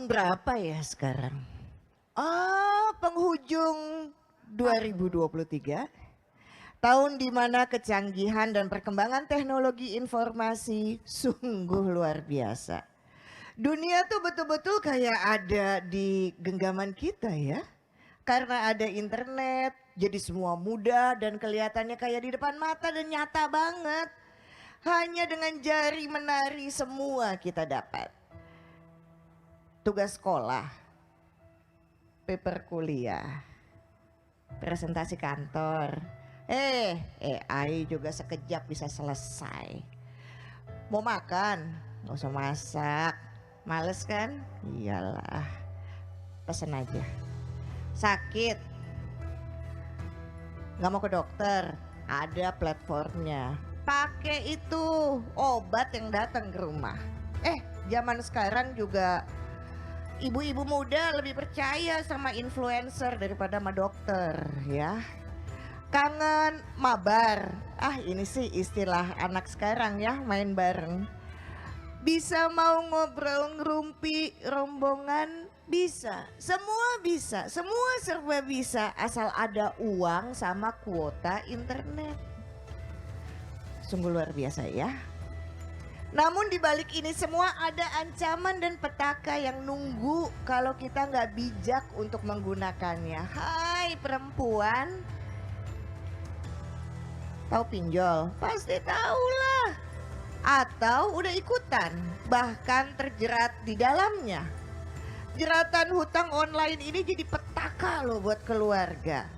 berapa ya sekarang? Penghujung 2023. Tahun di mana kecanggihan dan perkembangan teknologi informasi sungguh luar biasa. Dunia tuh betul-betul kayak ada di genggaman kita ya. Karena ada internet, jadi semua mudah dan kelihatannya kayak di depan mata dan nyata banget. Hanya dengan jari menari semua kita dapat. Tugas sekolah, paper kuliah, presentasi kantor. AI juga sekejap bisa selesai. Mau makan, gak usah masak. Males kan? Iyalah, pesen aja. Sakit, gak mau ke dokter, ada platformnya. Pakai itu, obat yang datang ke rumah. Zaman sekarang juga ibu-ibu muda lebih percaya sama influencer daripada sama dokter ya. Kangen mabar. Ini sih istilah anak sekarang ya, main bareng. Bisa mau ngobrol ngerumpi rombongan bisa. Semua serba bisa asal ada uang sama kuota internet. Sungguh luar biasa ya. Namun di balik ini semua ada ancaman dan petaka yang nunggu kalau kita nggak bijak untuk menggunakannya. Hai perempuan, tahu pinjol? Pasti tahu lah. Atau udah ikutan, bahkan terjerat di dalamnya. Jeratan hutang online ini jadi petaka loh buat keluarga.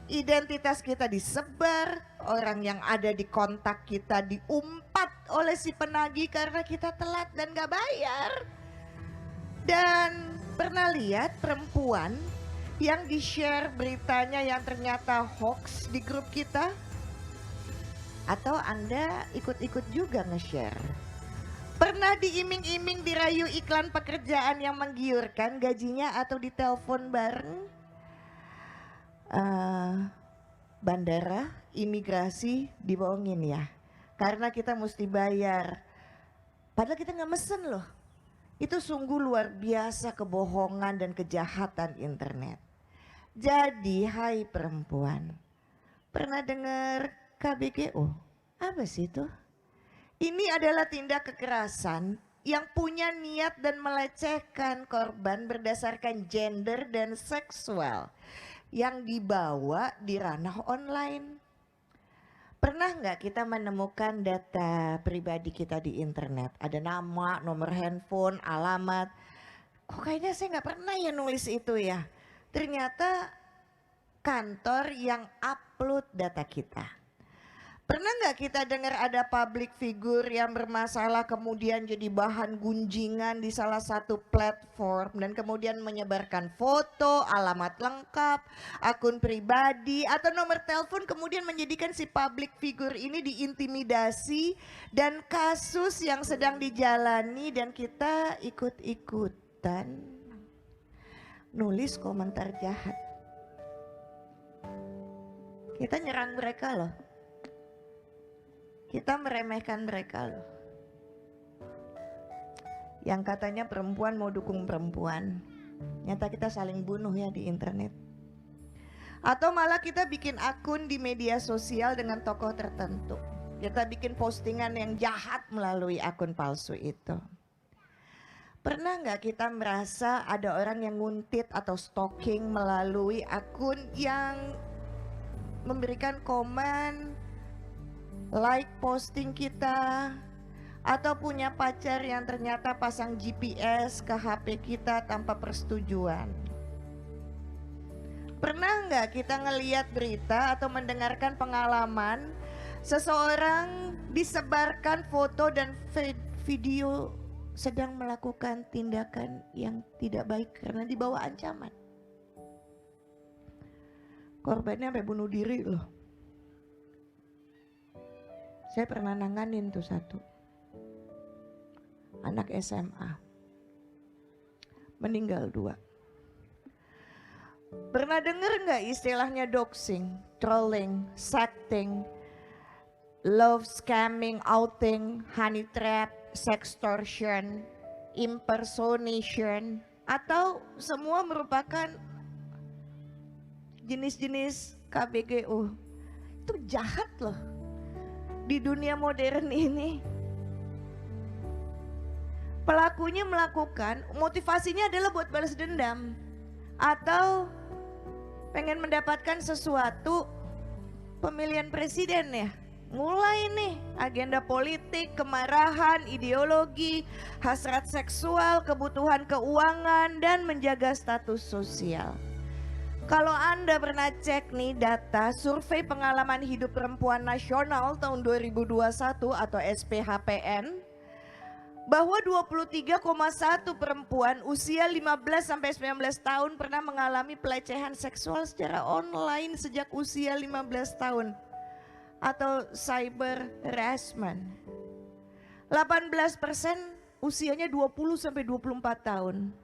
Identitas kita disebar, orang yang ada di kontak kita diumpat oleh si penagih karena kita telat dan gak bayar. Dan pernah lihat perempuan yang di-share beritanya yang ternyata hoax di grup kita? Atau Anda ikut-ikut juga nge-share? Pernah diiming-iming dirayu iklan pekerjaan yang menggiurkan, gajinya atau ditelepon bareng? Bandara, imigrasi dibohongin ya. Karena kita mesti bayar. Padahal kita nggak mesen loh. Itu sungguh luar biasa kebohongan dan kejahatan internet. Jadi hai perempuan, pernah dengar KBGO? Apa sih itu? Ini adalah tindak kekerasan yang punya niat dan melecehkan korban berdasarkan gender dan seksual yang dibawa di ranah online. Pernah nggak kita menemukan data pribadi kita di internet? Ada nama, nomor handphone, alamat. Kok kayaknya saya nggak pernah ya nulis itu ya. Ternyata kantor yang upload data kita. Pernah nggak kita dengar ada public figure yang bermasalah kemudian jadi bahan gunjingan di salah satu platform dan kemudian menyebarkan foto, alamat lengkap, akun pribadi atau nomor telepon kemudian menjadikan si public figure ini diintimidasi dan kasus yang sedang dijalani dan kita ikut-ikutan nulis komentar jahat. Kita nyerang mereka loh. Kita meremehkan mereka loh. Yang katanya perempuan mau dukung perempuan. Nyata kita saling bunuh ya di internet. Atau malah kita bikin akun di media sosial dengan tokoh tertentu. Kita bikin postingan yang jahat melalui akun palsu itu. Pernah nggak kita merasa ada orang yang nguntit atau stalking melalui akun yang memberikan komen, like posting kita, atau punya pacar yang ternyata pasang GPS ke HP kita tanpa persetujuan? Pernah nggak kita ngeliat berita atau mendengarkan pengalaman seseorang disebarkan foto dan video sedang melakukan tindakan yang tidak baik karena dibawa ancaman? Korbannya sampai bunuh diri loh. Saya pernah nanganin tuh satu anak SMA, meninggal 2. Pernah denger nggak istilahnya doxing, trolling, sexting, love scamming, outing, honey trap, sextortion, impersonation? atau semua merupakan jenis-jenis KBGO. Itu jahat loh di dunia modern ini. Pelakunya melakukan, motivasinya adalah buat balas dendam atau pengen mendapatkan sesuatu, pemilihan presiden ya. Mulai nih agenda politik, kemarahan, ideologi, hasrat seksual, kebutuhan keuangan, dan menjaga status sosial. Kalau Anda pernah cek nih data survei pengalaman hidup perempuan nasional tahun 2021 atau SPHPN, bahwa 23,1 perempuan usia 15-19 tahun pernah mengalami pelecehan seksual secara online sejak usia 15 tahun atau cyber harassment. 18% usianya 20-24 tahun.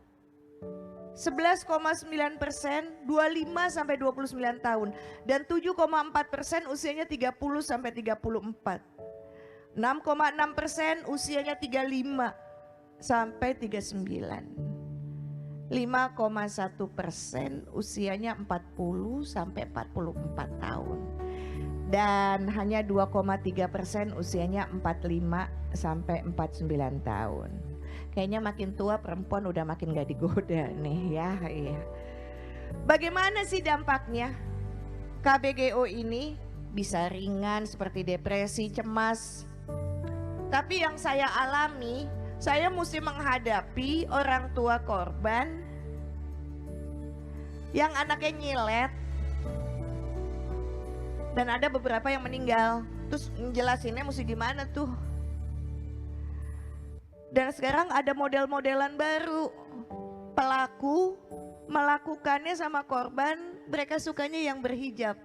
11,9% 25-29 tahun dan 7,4% usianya 30-34. 6,6% usianya 35 sampai 39. 5,1% usianya 40 sampai 44 tahun. Dan hanya 2,3% usianya 45 sampai 49 tahun. Kayaknya makin tua perempuan udah makin gak digoda nih ya. Iya. Bagaimana sih dampaknya? KBGO ini bisa ringan seperti depresi, cemas. Tapi yang saya alami, saya mesti menghadapi orang tua korban yang anaknya nyilet. Dan ada beberapa yang meninggal. Terus jelasinnya mesti gimana tuh? Dan sekarang ada model-modelan baru. Pelaku melakukannya sama korban, mereka sukanya yang berhijab.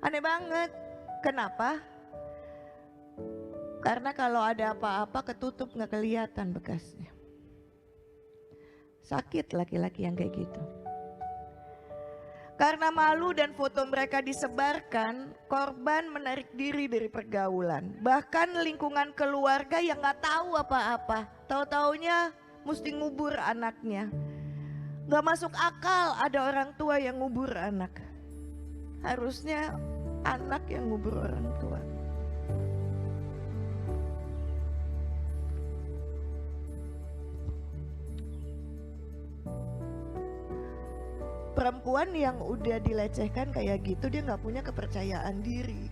Aneh banget. Kenapa? Karena kalau ada apa-apa ketutup nggak kelihatan bekasnya. Sakit laki-laki yang kayak gitu. Karena malu dan foto mereka disebarkan, korban menarik diri dari pergaulan. Bahkan lingkungan keluarga yang nggak tahu apa-apa, tahu-taunya mesti ngubur anaknya. Nggak masuk akal ada orang tua yang ngubur anak. Harusnya anak yang ngubur orang tua. Perempuan yang udah dilecehkan kayak gitu dia nggak punya kepercayaan diri.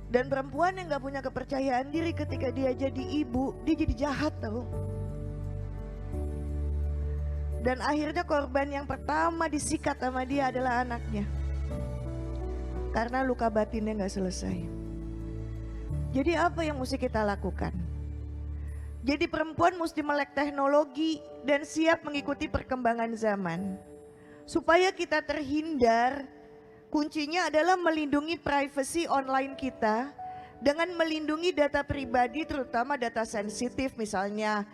Dan perempuan yang nggak punya kepercayaan diri ketika dia jadi ibu, dia jadi jahat tau. Dan akhirnya korban yang pertama disikat sama dia adalah anaknya. Karena luka batinnya nggak selesai. Jadi apa yang mesti kita lakukan? Jadi perempuan mesti melek teknologi dan siap mengikuti perkembangan zaman. Supaya kita terhindar, kuncinya adalah melindungi privasi online kita dengan melindungi data pribadi terutama data sensitif misalnya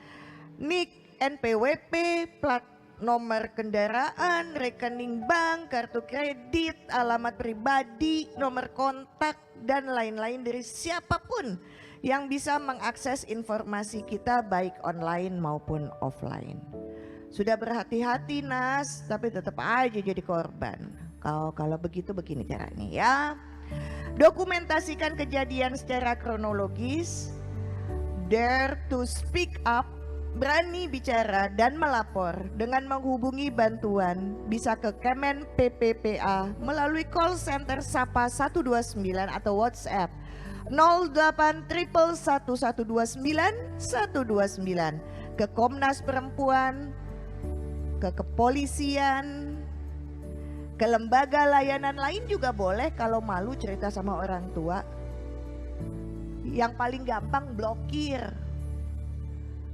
NIK, NPWP, plat nomor kendaraan, rekening bank, kartu kredit, alamat pribadi, nomor kontak dan lain-lain dari siapapun yang bisa mengakses informasi kita baik online maupun offline. Sudah berhati-hati Nas, tapi tetap aja jadi korban. Kalau begitu begini caranya ya. Dokumentasikan kejadian secara kronologis. Dare to speak up, berani bicara dan melapor dengan menghubungi bantuan bisa ke Kemen PPPA melalui call center Sapa 129 atau WhatsApp 08 111 129 129, ke Komnas Perempuan, ke kepolisian, ke lembaga layanan lain juga boleh kalau malu cerita sama orang tua. Yang paling gampang blokir.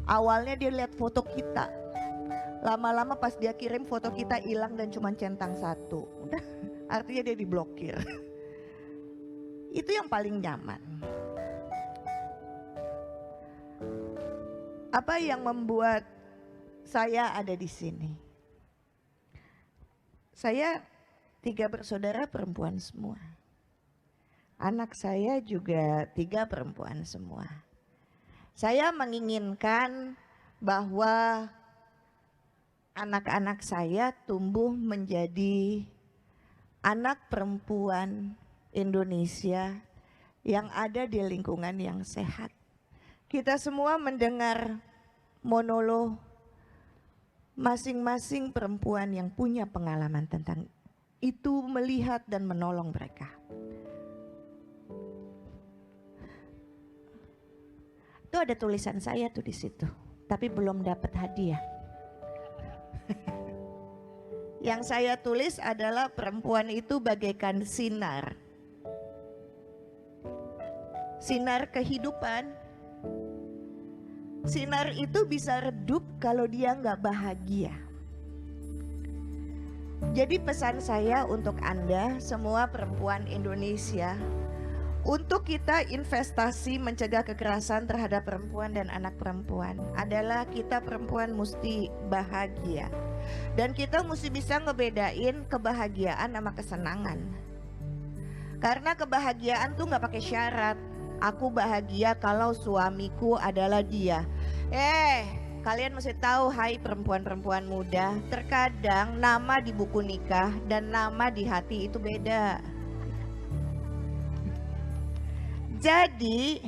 Awalnya dia lihat foto kita, lama-lama pas dia kirim foto kita hilang dan cuma centang satu. Udah, artinya dia diblokir. Itu yang paling nyaman. Apa yang membuat saya ada di sini? Saya 3 bersaudara perempuan semua. Anak saya juga 3 perempuan semua. Saya menginginkan bahwa anak-anak saya tumbuh menjadi anak perempuan Indonesia yang ada di lingkungan yang sehat. Kita semua mendengar monolog masing-masing perempuan yang punya pengalaman tentang itu, melihat dan menolong mereka. Itu ada tulisan saya tuh di situ, tapi belum dapat hadiah. Yang saya tulis adalah perempuan itu bagaikan sinar. Sinar kehidupan. Sinar itu bisa redup kalau dia nggak bahagia. Jadi pesan saya untuk Anda semua perempuan Indonesia, untuk kita investasi mencegah kekerasan terhadap perempuan dan anak perempuan adalah kita perempuan mesti bahagia. Dan kita mesti bisa ngebedain kebahagiaan sama kesenangan. Karena kebahagiaan tuh gak pakai syarat. Aku bahagia kalau suamiku adalah dia. Kalian mesti tahu, hai perempuan-perempuan muda, terkadang nama di buku nikah dan nama di hati itu beda. Jadi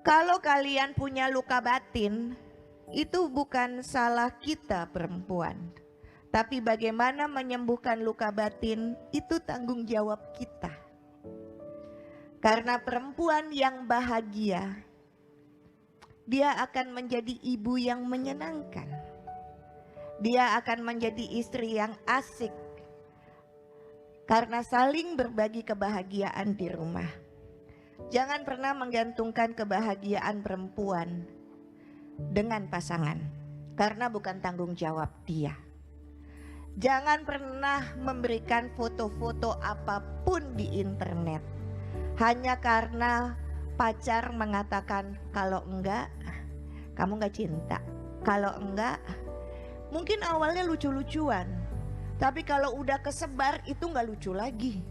kalau kalian punya luka batin, itu bukan salah kita perempuan, tapi bagaimana menyembuhkan luka batin itu tanggung jawab kita. Karena perempuan yang bahagia, dia akan menjadi ibu yang menyenangkan. Dia akan menjadi istri yang asik karena saling berbagi kebahagiaan di rumah. Jangan pernah menggantungkan kebahagiaan perempuan dengan pasangan, karena bukan tanggung jawab dia. Jangan pernah memberikan foto-foto apapun di internet hanya karena pacar mengatakan kalau enggak, kamu enggak cinta. Kalau enggak, mungkin awalnya lucu-lucuan, tapi kalau udah kesebar itu enggak lucu lagi.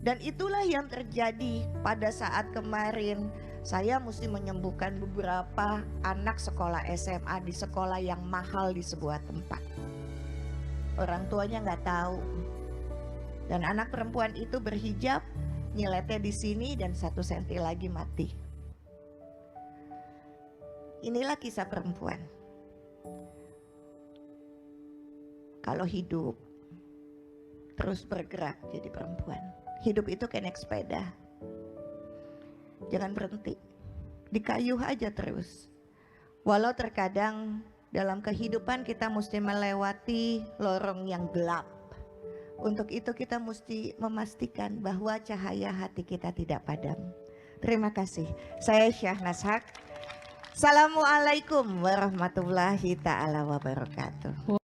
Dan itulah yang terjadi pada saat kemarin saya mesti menyembuhkan beberapa anak sekolah SMA di sekolah yang mahal di sebuah tempat. Orang tuanya nggak tahu. Dan anak perempuan itu berhijab, nyiletnya di sini dan 1 senti lagi mati. Inilah kisah perempuan. Kalau hidup terus bergerak jadi perempuan. Hidup itu kayak naik sepeda. Jangan berhenti. Dikayuh aja terus. Walau terkadang dalam kehidupan kita mesti melewati lorong yang gelap. Untuk itu kita mesti memastikan bahwa cahaya hati kita tidak padam. Terima kasih. Saya Syahnas Haq. Assalamualaikum warahmatullahi taala wabarakatuh.